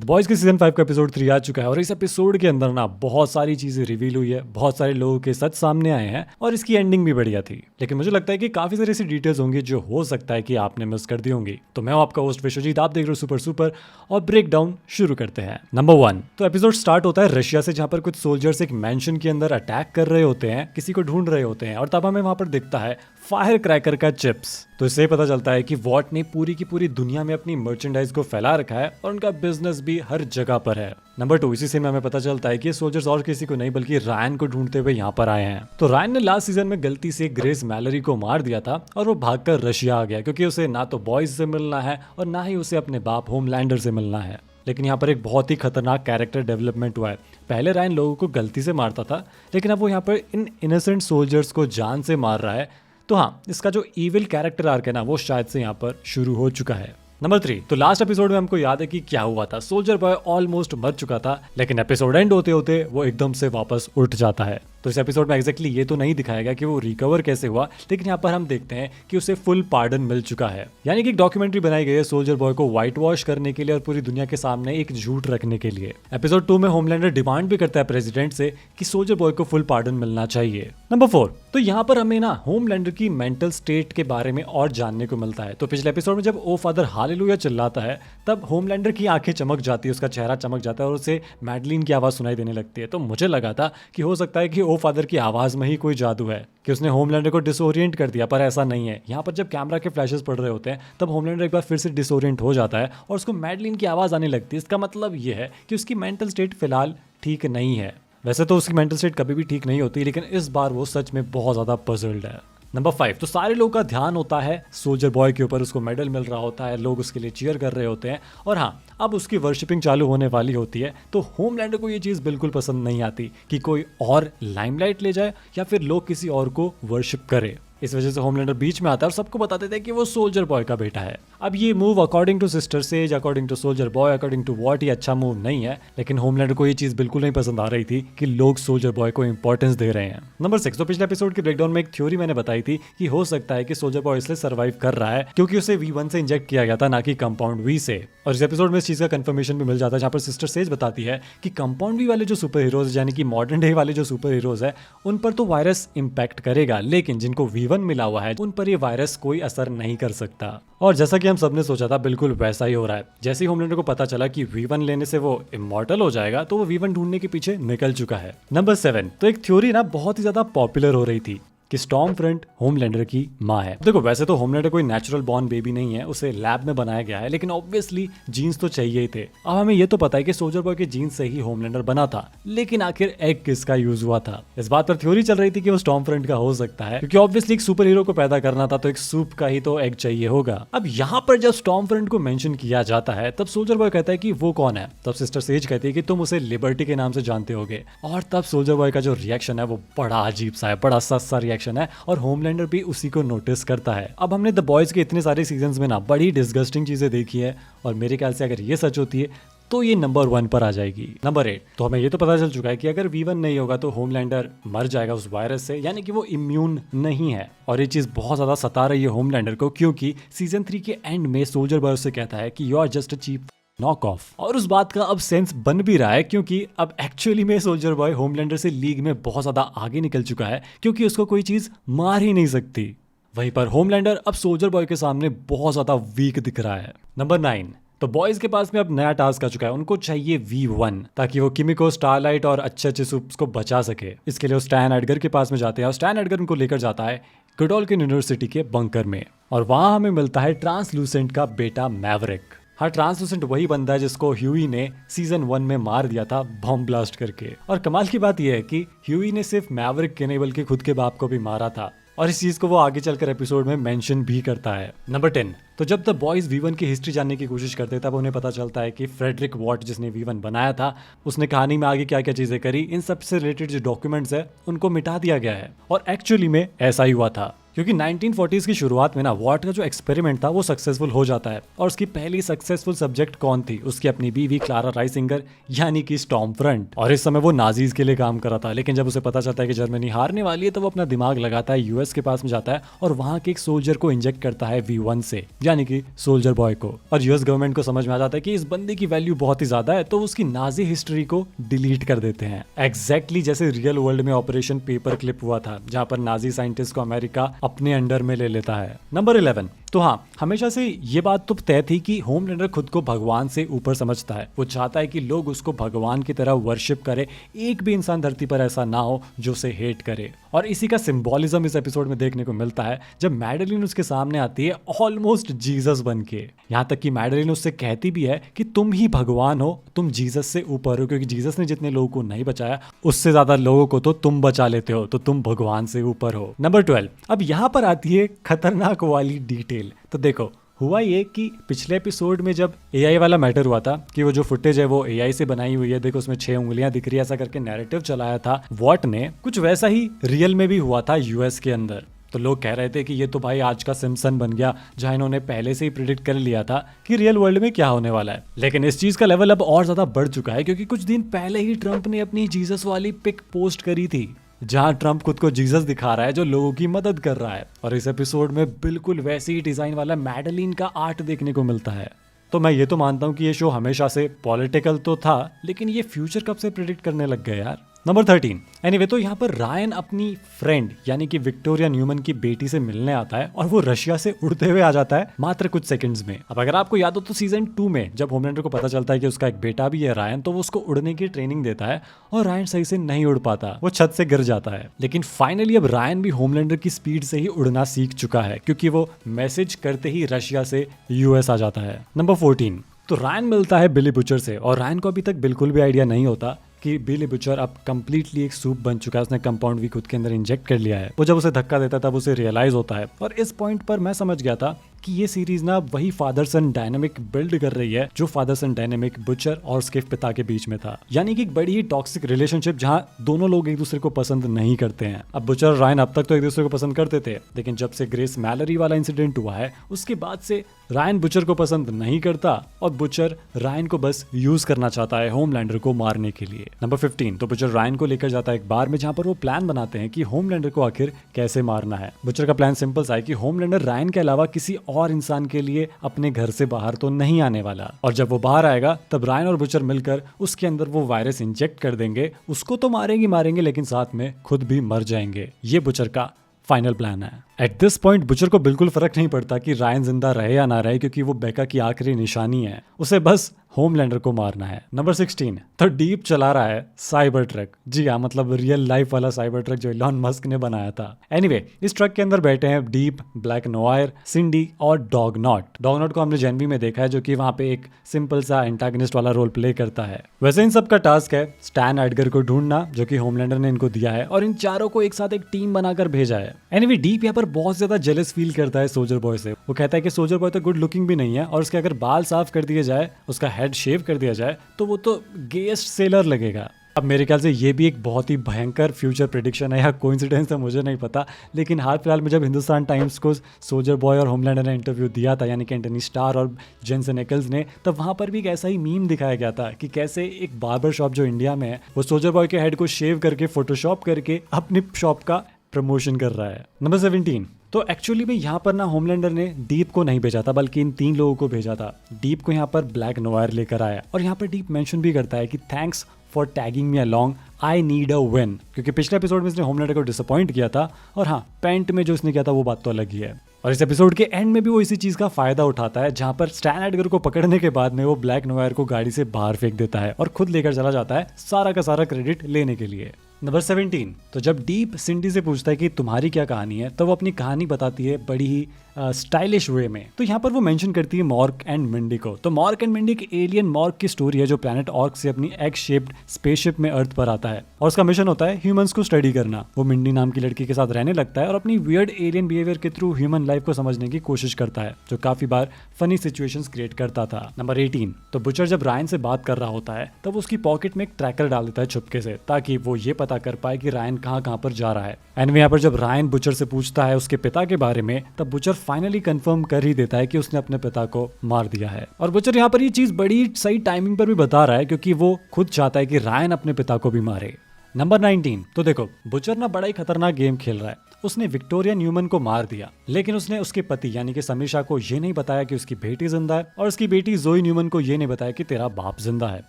Boys के season 5 का episode 3 आ चुका है और इस एपिसोड के अंदर ना बहुत सारी चीजें रिवील हुई है, बहुत सारे लोगों के सच सामने आए हैं और इसकी एंडिंग भी बढ़िया थी। लेकिन मुझे लगता है कि काफी सारी ऐसी डिटेल्स होंगी जो हो सकता है कि आपने मिस कर दी होंगी। तो मैं हूं आपका होस्ट विश्वजीत, आप देख रहे हो सुपर सुपर और ब्रेक डाउन शुरू करते हैं। नंबर 1 तो एपिसोड स्टार्ट होता है रशिया से, जहां पर कुछ सोल्जर्स एक मैंशन के अंदर अटैक कर रहे होते हैं, किसी को ढूंढ रहे होते हैं और तब हमें वहां पर दिखता है फायर क्रैकर का चिप्स। तो इससे पता चलता है कि वॉट ने पूरी की पूरी दुनिया में अपनी मर्चेंडाइज को फैला रखा है और उनका बिजनेस भी हर जगह पर है। नंबर 2 इसी से हमें पता चलता है कि सोल्जर्स और किसी को नहीं बल्कि रायन को ढूंढते हुए यहाँ पर आए हैं। तो रायन ने लास्ट सीजन में गलती से ग्रेस मैलरी को मार दिया था और वो भागकर रशिया आ गया, क्योंकि उसे ना तो बॉयज से मिलना है और ना ही उसे अपने बाप होमलैंडर से मिलना है। लेकिन यहाँ पर एक बहुत ही खतरनाक कैरेक्टर डेवलपमेंट हुआ है। पहले रायन लोगों को गलती से मारता था, लेकिन अब वो यहाँ पर इन इनोसेंट सोल्जर्स को जान से मार रहा है। तो हाँ, इसका जो इविल कैरेक्टर आर्क है ना, वो शायद से यहाँ पर शुरू हो चुका है। नंबर 3 तो लास्ट एपिसोड में हमको याद है कि क्या हुआ था। सोल्जर बॉय ऑलमोस्ट मर चुका था, लेकिन एपिसोड एंड होते होते वो एकदम से वापस उठ जाता है। तो इस एपिसोड में एग्जैक्टली ये तो नहीं दिखाया गया कि वो रिकवर कैसे हुआ, लेकिन यहाँ पर हम देखते हैं कि उसे फुल पार्डन मिल चुका है। यानी कि एक डॉक्यूमेंट्री बनाई गई है सोल्जर बॉय को व्हाइट वॉश करने के लिए और पूरी दुनिया के सामने एक झूठ रखने के लिए। एपिसोड 2 में होमलैंडर डिमांड भी करता है प्रेसिडेंट से कि सोल्जर बॉय को फुल पार्डन मिलना चाहिए। नंबर 4 तो यहाँ पर हमें ना होमलैंडर की मेंटल स्टेट के बारे में और जानने को मिलता है। तो पिछले एपिसोड में जब ओ फादर हालेलुया चिल्लाता है, तब होमलैंडर की आंखें चमक जाती है, उसका चेहरा चमक जाता है और उसे मैडलिन की आवाज सुनाई देने लगती है। तो मुझे लगा था कि हो सकता है कि ओ फादर की आवाज में ही कोई जादू है कि उसने होमलैंडर को डिसोरिएंट कर दिया, पर ऐसा नहीं है। यहाँ पर जब कैमरा के फ्लैशेस पड़ रहे होते हैं, तब होमलैंडर एक बार फिर से डिसोरिएंट हो जाता है और उसको मैडलिन की आवाज आने लगती है। इसका मतलब ये है कि उसकी मेंटल स्टेट फिलहाल ठीक नहीं है। वैसे तो उसकी मेंटल स्टेट कभी भी ठीक नहीं होती, लेकिन इस बार वो सच में बहुत ज्यादा पजल्ड है। नंबर 5 तो सारे लोगों का ध्यान होता है सोल्जर बॉय के ऊपर, उसको मेडल मिल रहा होता है, लोग उसके लिए चीयर कर रहे होते हैं और हाँ, अब उसकी वर्शिपिंग चालू होने वाली होती है। तो होमलैंडर को ये चीज़ बिल्कुल पसंद नहीं आती कि कोई और लाइमलाइट ले जाए या फिर लोग किसी और को वर्शिप करे। इस वजह से होमलैंडर बीच में आता है और सबको बता देता है कि वो सोल्जर बॉय का बेटा है। अब ये move according to Sister Sage, according to Soldier Boy, according to what, ये अच्छा मूव नहीं है, लेकिन होमलैंडर को ये चीज बिल्कुल नहीं पसंद आ रही थी कि लोग सोल्जर बॉय को इंपॉर्टेंस दे रहे हैं। नंबर 6 तो पिछले एपिसोड के ब्रेकडाउन में एक थ्योरी मैंने बताई थी कि हो सकता है कि सोल्जर बॉय इसलिए सर्वाइव कर रहा है क्योंकि उसे V1 से इंजेक्ट किया गया था, ना कि कंपाउंड V से। और इस एपिसोड में इस चीज का कंफर्मेशन भी मिल जाता है, जहां पर सिस्टर सेज बताती है कि कंपाउंड V वाले जो सुपर हीरोज, यानी कि मॉडर्न डे वाले जो सुपर हीरोज है, उन पर तो वायरस इंपैक्ट करेगा, लेकिन जिनको V1 मिला हुआ है उन पर ये वायरस कोई असर नहीं कर सकता। और जैसा कि हम सबने सोचा था, बिल्कुल वैसा ही हो रहा है। जैसे ही होमलैंडर को पता चला कि V1 लेने से वो इमॉर्टल हो जाएगा, तो वो V1 ढूंढने के पीछे निकल चुका है। नंबर 7 तो एक थ्योरी ना बहुत ही ज्यादा पॉपुलर हो रही थी कि स्टॉर्म फ्रंट होमलैंडर की माँ है। देखो, वैसे तो होमलैंडर कोई नेचुरल बॉर्न बेबी नहीं है, उसे लैब में बनाया गया है, लेकिन ऑब्वियसली जीन्स तो चाहिए ही थे। अब हमें ये तो पता है कि सोल्जर बॉय के जीन्स से ही होमलैंडर बना था, लेकिन आखिर एग किसका यूज हुआ था? इस बात पर थ्योरी चल रही थी कि वो स्टॉर्म फ्रंट का हो सकता है, क्योंकि ऑब्वियसली एक सुपर हीरो को पैदा करना था तो एक सूप का ही तो एग चाहिए होगा। अब यहाँ पर जब स्टॉर्म फ्रंट को मेंशन किया जाता है, तब सोल्जर बॉय कहता है कि वो कौन है। तब सिस्टर सेज कहती है कि तुम उसे लिबर्टी के नाम से जानते होगे। और तब सोल्जर बॉय का जो रिएक्शन है वो बड़ा अजीब सा है, बड़ा सस्ता रिएक्शन है और होमलैंडर भी उसी को नोटिस करता है। अब हमने द बॉयज के इतने सारे सीजन्स में ना बड़ी डिस्गस्टिंग चीजें देखी है और मेरे ख्याल से अगर ये सच होती है तो ये नंबर 1 पर आ जाएगी। नंबर 8 तो हमें ये तो पता चल चुका है कि अगर V1 नहीं होगा तो होमलैंडर मर जाएगा उस वायरस से, यानी कि वो इम्यून नहीं है। और ये चीज बहुत ज्यादा सता रही है होमलैंडर को, क्योंकि सीजन 3 के एंड में सोल्जर बॉय से कहता है कि you are just a cheap knock off. और उस बात का अब सेंस बन भी रहा है, क्योंकि अब एक्चुअली में सोल्जर बॉय होमलैंडर से लीग में बहुत ज्यादा आगे निकल चुका है, क्योंकि उसको कोई चीज मार ही नहीं सकती। वहीं पर होमलैंडर अब सोल्जर बॉय के सामने बहुत ज्यादा वीक दिख रहा है। नंबर 9 तो बॉयज के पास में अब नया टास्क आ चुका है, उनको चाहिए V1 ताकि वो किमिको, स्टारलाइट और अच्छे अच्छे सूप्स को बचा सके। इसके लिए वो स्टैन एडगर के पास में जाते हैं और स्टैन एडगर उनको लेकर जाता है गुडोल्किन यूनिवर्सिटी के बंकर में, और वहां हमें मिलता है ट्रांसलूसेंट का बेटा मैवरिक। हाँ, ट्रांसलूसेंट वही बंदा है जिसको ह्यूई ने सीजन 1 में मार दिया था बॉम्ब ब्लास्ट करके। और कमाल की बात यह है कि ह्यूई ने सिर्फ मैवरिक के नहीं बल्कि खुद के बाप को भी मारा था, और इस चीज को वो आगे चलकर एपिसोड में मेंशन भी करता है। नंबर 10 तो जब द बॉयज V1 की हिस्ट्री जानने की कोशिश करते हैं, तब उन्हें पता चलता है कि फ्रेडरिक वॉट, जिसने V1 बनाया था, उसने कहानी में आगे क्या क्या चीजें करी, इन सब से रिलेटेड जो डॉक्यूमेंट्स है उनको मिटा दिया गया है। और एक्चुअली में ऐसा ही हुआ था। क्योंकि 1940s की शुरुआत में ना वॉट का जो एक्सपेरिमेंट था वो सक्सेसफुल हो जाता है और उसकी पहली सक्सेसफुल सब्जेक्ट कौन थी? उसकी अपनी बीवी क्लारा राइसिंगर यानी कि स्टॉर्म फ्रंट। और इस समय वो नाजीज के लिए काम कर रहा था, लेकिन जब उसे पता चलता है कि जर्मनी हारने वाली है तो वो अपना दिमाग लगाता है, यूएस के पास में जाता है और वहां के एक सोल्जर को इंजेक्ट करता है V1 से, यानी कि सोल्जर बॉय को। और यूएस गवर्नमेंट को समझ में आ जाता है कि इस बंदे की वैल्यू बहुत ही ज्यादा है, तो उसकी नाजी हिस्ट्री को डिलीट कर देते हैं। एग्जैक्टली जैसे रियल वर्ल्ड में ऑपरेशन पेपर क्लिप हुआ था, जहां पर नाजी साइंटिस्ट को अमेरिका अपने अंडर में ले लेता है। नंबर 11। तो हाँ, हमेशा से ये बात तो तय थी कि होमलैंडर खुद को भगवान से ऊपर समझता है। वो चाहता है कि लोग उसको भगवान की तरह वर्शिप करे, एक भी इंसान धरती पर ऐसा ना हो जो उसे हेट करे। और इसी का सिंबॉलिज्म इस एपिसोड में देखने को मिलता है जब मैडेलिन उसके सामने आती है ऑलमोस्ट जीसस बन के। यहाँ तक कि मैडेलिन उससे कहती भी है कि तुम ही भगवान हो, तुम जीसस से ऊपर हो, क्योंकि जीसस ने जितने लोगों को नहीं बचाया उससे ज्यादा लोगों को तो तुम बचा लेते हो, तो तुम भगवान से ऊपर हो। नंबर 12। अब यहाँ पर आती है खतरनाक वाली डिटेल। तो देखो, हुआ ये कि पिछले एपिसोड में जब एआई वाला मैटर हुआ था कि वो जो फुटेज है वो एआई से बनाई हुई है, देखो उसमें 6 उंगलियां दिख रही है, ऐसा करके नैरेटिव चलाया था वॉट ने, कुछ वैसा ही रियल में भी हुआ था यूएस के अंदर। तो लोग कह रहे थे कि ये तो भाई आज का सिम्पसन बन गया, जहां इन्होंने पहले से ही प्रिडिक्ट कर लिया था कि रियल वर्ल्ड में क्या होने वाला है। लेकिन इस चीज का लेवल अब और ज्यादा बढ़ चुका है, क्योंकि कुछ दिन पहले ही ट्रंप ने अपनी जीसस वाली पिक पोस्ट करी थी, जहां ट्रंप खुद को जीसस दिखा रहा है जो लोगों की मदद कर रहा है। और इस एपिसोड में बिल्कुल वैसी ही डिजाइन वाला मैडेलिन का आर्ट देखने को मिलता है। तो मैं ये तो मानता हूं कि ये शो हमेशा से पॉलिटिकल तो था, लेकिन ये फ्यूचर कब से प्रिडिक्ट करने लग गए यार। नंबर 13। एनीवे, तो यहाँ पर रायन अपनी फ्रेंड यानी कि विक्टोरिया न्यूमन की बेटी से मिलने आता है और वो रशिया से उड़ते हुए आ जाता है मात्र कुछ सेकंड्स में। अब अगर आपको याद हो तो सीजन 2 में जब होमलैंडर को पता चलता है कि उसका एक बेटा भी है रायन, तो वो उसको उड़ने की ट्रेनिंग देता है और रायन सही से नहीं उड़ पाता, वो छत से गिर जाता है। लेकिन फाइनली अब रायन भी होमलैंडर की स्पीड से ही उड़ना सीख चुका है, क्योंकि वो मैसेज करते ही रशिया से यूएस आ जाता है। नंबर 14। तो रायन मिलता है बिली बुचर से और रायन को अभी तक बिल्कुल भी आइडिया नहीं होता कि बिली बुचर अब कंप्लीटली एक सूप बन चुका है, उसने कंपाउंड भी खुद के अंदर इंजेक्ट कर लिया है। वो जब उसे धक्का देता है तब उसे रियलाइज होता है, और इस पॉइंट पर मैं समझ गया था कि ये सीरीज ना वही फादर सन डायनेमिक बिल्ड कर रही है जो फादर सन डायनेमिक बुचर और उसके पिता के बीच में था, यानी कि एक बड़ी ही टॉक्सिक रिलेशनशिप जहां दोनों लोग एक दूसरे को पसंद नहीं करते हैं। अब बुचर और रायन अब तक तो एक दूसरे को पसंद करते थे, लेकिन जब से ग्रेस मैलरी वाला इंसिडेंट हुआ है उसके बाद से रायन बुचर को पसंद नहीं करता और बुचर रायन को बस यूज करना चाहता है होमलैंडर को मारने के लिए। नंबर 15। तो बुचर रायन को लेकर जाता है एक बार में, जहां पर वो प्लान बनाते हैं कि होमलैंडर को आखिर कैसे मारना है। बुचर का प्लान सिंपल सा है कि होमलैंडर रायन के अलावा किसी और इंसान के लिए अपने घर से बाहर तो नहीं आने वाला, और जब वो बाहर आएगा तब रायन और बुचर मिलकर उसके अंदर वो वायरस इंजेक्ट कर देंगे, उसको तो मारेंगे लेकिन साथ में खुद भी मर जाएंगे। ये बुचर का फाइनल प्लान है। एट दिस पॉइंट बुचर को बिल्कुल फर्क नहीं पड़ता कि रायन जिंदा रहे या ना रहे, क्योंकि वो बेका की आखिरी निशानी है, उसे बस होमलैंडर को मारना है। नंबर 16। तो डीप चला रहा है साइबर ट्रक। जी हाँ, मतलब रियल लाइफ वाला साइबर ट्रक जो इलॉन मस्क ने बनाया था। एनीवे, इस ट्रक के अंदर बैठे हैं डीप, ब्लैक नोयर, सिंडी और डॉगनॉट। डॉगनॉट को हमने जेनवी में देखा है, जो कि वहाँ पे एक सिंपल सा एंटागनिस्ट वाला रोल प्ले करता है। वैसे इन सब का टास्क है स्टैन एडगर को ढूंढना, जो कि होमलैंडर ने इनको दिया है, और इन चारों को एक साथ एक टीम बनाकर भेजा है। एनीवे, डीप यहाँ पर बहुत ज्यादा जेलस फील करता है सोल्जर बॉय से। वो कहता है कि सोल्जर बॉय तो गुड लुकिंग भी नहीं है, और उसके अगर बाल साफ कर दिए जाए, उसका हेड शेव कर दिया जाए, तो वो तो गेस्ट सेलर लगेगा। अब मेरे ख्याल से ये भी एक बहुत ही भयंकर फ्यूचर प्रेडिक्शन है या कोइंसिडेंस है, मुझे नहीं पता। लेकिन हाल फिलहाल में जब हिंदुस्तान टाइम्स को सोल्जर बॉय और होमलैंडर ने इंटरव्यू दिया था, यानी कि एंटनी स्टार और जेंसन एकल्स ने, तब वहाँ पर भी एक ऐसा ही मीम दिखाया गया था कि कैसे एक बार्बर शॉप जो इंडिया में है, वो सोल्जर बॉय के हेड को शेव करके फोटोशॉप करके अपनी शॉप का प्रमोशन कर रहा है। नंबर 17। तो एक्चुअली में यहाँ पर ना होमलैंडर ने डीप को नहीं भेजा था, बल्कि इन 3 लोगों को भेजा था। डीप को यहाँ पर ब्लैक नोयर लेकर आया, और यहाँ पर डीप मेंशन भी करता है कि thanks for tagging me along, I need a win, क्योंकि पिछले एपिसोड में इसने होमलैंडर को डिसअपॉइंट किया था, और हाँ, पैंट में जो इसने किया था वो बात तो अलग ही है। और इस एपिसोड के एंड में भी वो इसी चीज का फायदा उठाता है, जहां पर स्टैन एडगर को पकड़ने के बाद में वो ब्लैक नोयर को गाड़ी से बाहर फेंक देता है और खुद लेकर चला जाता है सारा का सारा क्रेडिट लेने के लिए। नंबर 17। तो जब डीप सिंडी से पूछता है कि तुम्हारी क्या कहानी है, तो वो अपनी कहानी बताती है बड़ी ही स्टाइलिश वे में। तो यहाँ पर वो मेंशन करती है मॉर्क एंड मिंडी को। तो मॉर्क एंड मिंडी एक एलियन मॉर्क की स्टोरी है जो प्लैनेट ऑर्क से अपनी एग शेप्ड स्पेसशिप में अर्थ पर आता है और उसका मिशन होता है ह्यूमंस को स्टडी करना। वो मिंडी नाम की लड़की के साथ रहने लगता है और अपनी वियर्ड एलियन बिहेवियर के थ्रू ह्यूमन लाइफ को समझने की कोशिश करता है, जो काफी बार फनी सिचुएशंस क्रिएट करता था। नंबर 18, तो बुचर जब रायन से बात कर रहा होता है तब वो उसकी पॉकेट में एक ट्रैकर डाल देता है छुपके से, ताकि वो ये पता कर पाए कि रायन कहाँ पर जा रहा है। एंड यहाँ पर जब रायन बुचर से पूछता है उसके पिता के बारे में, तब बुचर फाइनली कंफर्म कर ही देता है कि उसने अपने पिता को मार दिया है। और बुचर यहाँ पर ये चीज बड़ी सही टाइमिंग पर भी बता रहा है, क्योंकि वो खुद चाहता है कि रायन अपने पिता को भी मारे। नंबर 19, तो देखो बुचर ना बड़ा ही खतरनाक गेम खेल रहा है। उसने विक्टोरिया न्यूमन को मार दिया, लेकिन उसने उसके पति यानी कि समीर शाह को ये नहीं बताया कि उसकी बेटी जिंदा है, और उसकी बेटी जोई न्यूमन को ये नहीं बताया कि तेरा बाप जिंदा है,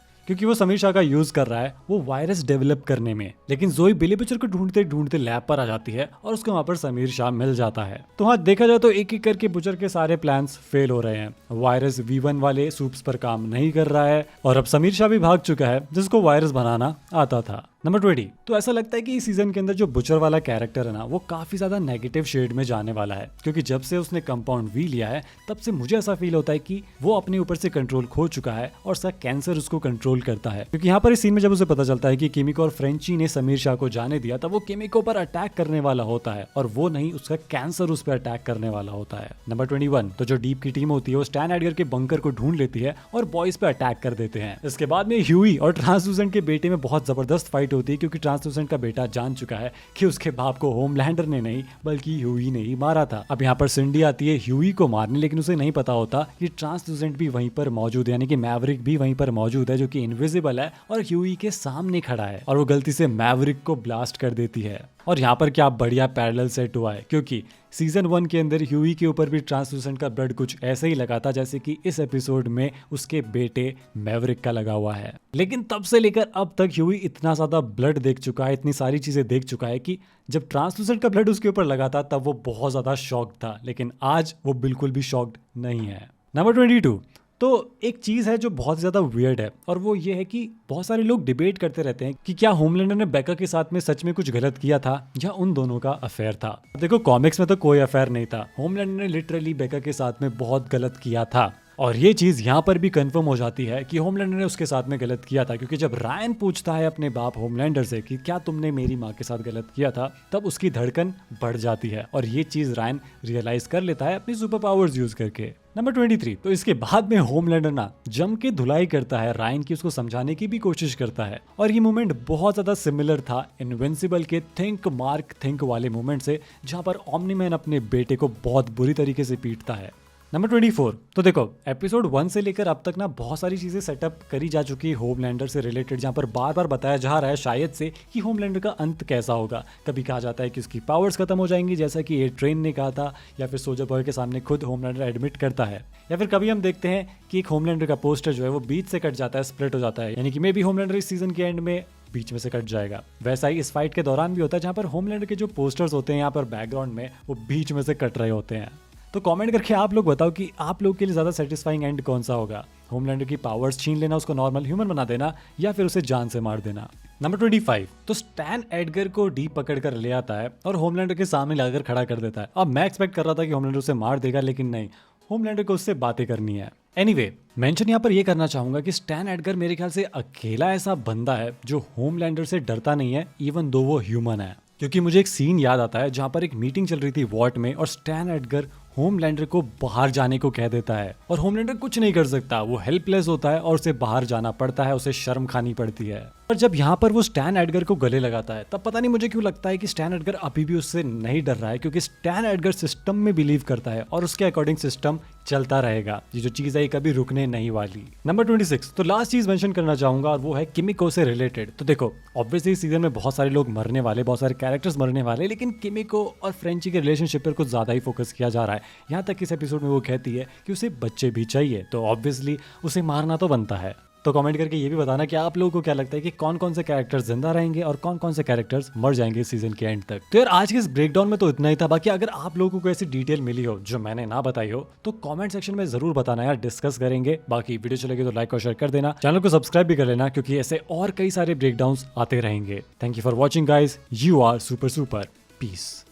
क्योंकि वो समीर शाह का यूज कर रहा है वो वायरस डेवलप करने में। लेकिन जोई बिली बुचर को ढूंढते ढूंढते लैब पर आ जाती है और उसको वहां पर समीर शाह मिल जाता है। तो हाँ, देखा जाए तो एक एक करके बुचर के सारे प्लान्स फेल हो रहे हैं। वायरस V1 वाले सूप्स पर काम नहीं कर रहा है और अब समीर शाह भी भाग चुका है जिसको वायरस बनाना आता था। नंबर 20, तो ऐसा लगता है कि इस सीजन के अंदर जो बुचर वाला कैरेक्टर है ना, वो काफी ज्यादा नेगेटिव शेड में जाने वाला है, क्योंकि जब से उसने कंपाउंड V लिया है तब से मुझे ऐसा फील होता है कि वो अपने ऊपर से कंट्रोल खो चुका है और उसका कैंसर उसको कंट्रोल करता है। क्योंकि यहाँ पर इस सीन में जब उसे पता चलता है कि किमिको और फ्रेंची ने समीर शाह को जाने दिया, तब वो किमिको पर अटैक करने वाला होता है और वो नहीं, उसका कैंसर उस पर अटैक करने वाला होता है। नंबर 21, तो जो डीप की टीम होती है वो स्टैन एडगर के बंकर को ढूंढ लेती है और बॉयज पे अटैक कर देते हैं। इसके बाद में ह्यूई और ट्रांसलूसेंट के बेटे में बहुत जबरदस्त फाइट होती है, क्योंकि ट्रांसलूसेंट का बेटा जान चुका है कि उसके बाप को होमलैंडर ने नहीं बल्कि ह्यूई ने ही मारा था। अब यहाँ पर सिंडी आती है ह्यूई को मारने, लेकिन उसे नहीं पता होता कि ट्रांसलूसेंट भी वहीं पर मौजूद है, यानी कि मैवरिक भी वहीं पर मौजूद है, जो कि इनविजिबल है और ह्यूई के सामने खड़ा है, और वो गलती से मैवरिक को ब्लास्ट कर देती है। और यहाँ पर क्या बढ़िया पैरेलल सेट हुआ है, क्योंकि सीजन 1 के अंदर ह्यूई के ऊपर भी ट्रांसलूसेंट का ब्लड कुछ ऐसे ही लगा था जैसे कि इस एपिसोड में उसके बेटे मैवरिक का लगा हुआ है। लेकिन तब से लेकर अब तक ह्यूई इतना ज्यादा ब्लड देख चुका है, इतनी सारी चीजें देख चुका है कि जब ट्रांसलूसेंट का ब्लड उसके ऊपर लगा था तब वो बहुत ज्यादा शॉक्ड था, लेकिन आज वो बिल्कुल भी शॉक्ड नहीं है। नंबर 22, तो एक चीज है जो बहुत ज्यादा वियर्ड है, और वो ये है कि बहुत सारे लोग डिबेट करते रहते हैं कि क्या होमलैंडर ने बेका के साथ में सच में कुछ गलत किया था या उन दोनों का अफेयर था। देखो, कॉमिक्स में तो कोई अफेयर नहीं था, होमलैंडर ने लिटरली बेका के साथ में बहुत गलत किया था, और ये चीज यहाँ पर भी कंफर्म हो जाती है कि होमलैंडर ने उसके साथ में गलत किया था, क्योंकि जब रायन पूछता है अपने बाप होमलैंडर से कि क्या तुमने मेरी माँ के साथ गलत किया था, तब उसकी धड़कन बढ़ जाती है, और ये चीज रायन रियलाइज कर लेता है अपनी सुपर पावर्स यूज करके। नंबर 23, तो इसके बाद में होमलैंडर ना जम के धुलाई करता है रायन की, उसको समझाने की भी कोशिश करता है, और ये मोमेंट बहुत ज्यादा सिमिलर था इनविंसिबल के थिंक मार्क थिंक वाले मोमेंट से, जहां पर ओमनी-मैन अपने बेटे को बहुत बुरी तरीके से पीटता है। नंबर 24, तो देखो एपिसोड 1 से लेकर अब तक ना बहुत सारी चीजें सेटअप करी जा चुकी है होमलैंडर से रिलेटेड, जहां पर बार बार बताया जा रहा है शायद से कि होमलैंडर का अंत कैसा होगा। कभी कहा जाता है कि उसकी पावर्स खत्म हो जाएंगी, जैसा कि ए ट्रेन ने कहा था, या फिर सोल्जर बॉय के सामने खुद होमलैंडर एडमिट करता है, या फिर कभी हम देखते हैं कि एक होमलैंडर का पोस्टर जो है वो बीच से कट जाता है, स्प्लिट हो जाता है, यानी कि मे बी होमलैंडर इस सीजन के एंड में बीच में से कट जाएगा। वैसा ही इस फाइट के दौरान भी होता है, जहां पर होमलैंडर के जो पोस्टर्स होते हैं यहाँ पर बैकग्राउंड में, वो बीच में से कट रहे होते हैं। तो कमेंट करके आप लोग बताओ कि आप लोग के लिए ज्यादा सेटिस्फाइंग एंड कौन सा होगा, होमलैंडर की पावर्स छीन लेना, उसको नॉर्मल ह्यूमन बना देना, या फिर उसे जान से मार देना। नंबर 25, तो स्टैन एडगर को डीप पकड़ कर ले आता है और होमलैंडर के सामने लाकर खड़ा कर देता है। अब मैं एक्सपेक्ट कर रहा था कि होमलैंडर उसे मार देगा, लेकिन नहीं, होमलैंडर को उससे बातें करनी है। एनीवे, मेंशन यहाँ पर ये करना चाहूंगा कि स्टैन एडगर मेरे ख्याल से अकेला ऐसा बंदा है जो होमलैंडर से डरता नहीं है, इवन दो वो ह्यूमन है। क्योंकि मुझे एक सीन याद आता है जहां पर एक मीटिंग चल रही थी वॉर्ट में, और स्टैन एडगर होमलैंडर को बाहर जाने को कह देता है, और होमलैंडर कुछ नहीं कर सकता, वो हेल्पलेस होता है और उसे बाहर जाना पड़ता है, उसे शर्म खानी पड़ती है। और जब यहाँ पर वो स्टैन एडगर को गले लगाता है, तब पता नहीं मुझे क्यों लगता है कि स्टैन एडगर अभी भी उससे नहीं डर रहा है, क्योंकि स्टैन एडगर सिस्टम में बिलीव करता है और उसके अकॉर्डिंग सिस्टम चलता रहेगा। ये जो चीज है ये कभी रुकने नहीं वाली। नंबर 26, तो लास्ट चीज मेंशन करना चाहूंगा, और वो है किमिको से रिलेटेड। तो देखो ऑब्वियसली सीजन में बहुत सारे लोग मरने वाले, बहुत सारे कैरेक्टर्स मरने वाले, लेकिन किमिको और फ्रेंची के रिलेशनशिप पर कुछ ज्यादा ही फोकस किया जा रहा है। यहाँ तक इस एपिसोड में वो कहती है कि उसे बच्चे भी चाहिए, तो ऑब्वियसली उसे मारना तो बनता है। तो कमेंट करके ये भी बताना कि आप लोगों को क्या लगता है कि कौन कौन से कैरेक्टर्स जिंदा रहेंगे और कौन कौन से कैरेक्टर्स मर जाएंगे इस सीजन के एंड तक। तो यार आज के इस ब्रेकडाउन में तो इतना ही था। बाकी अगर आप लोगों को ऐसी डिटेल मिली हो जो मैंने ना बताई हो, तो कमेंट सेक्शन में जरूर बताना यार, डिस्कस करेंगे। बाकी वीडियो चलेगी तो लाइक और शेयर कर देना, चैनल को सब्सक्राइब भी कर लेना, क्योंकि ऐसे और कई सारे ब्रेकडाउन्स आते रहेंगे। Thank you for watching guys, you are super super, piece.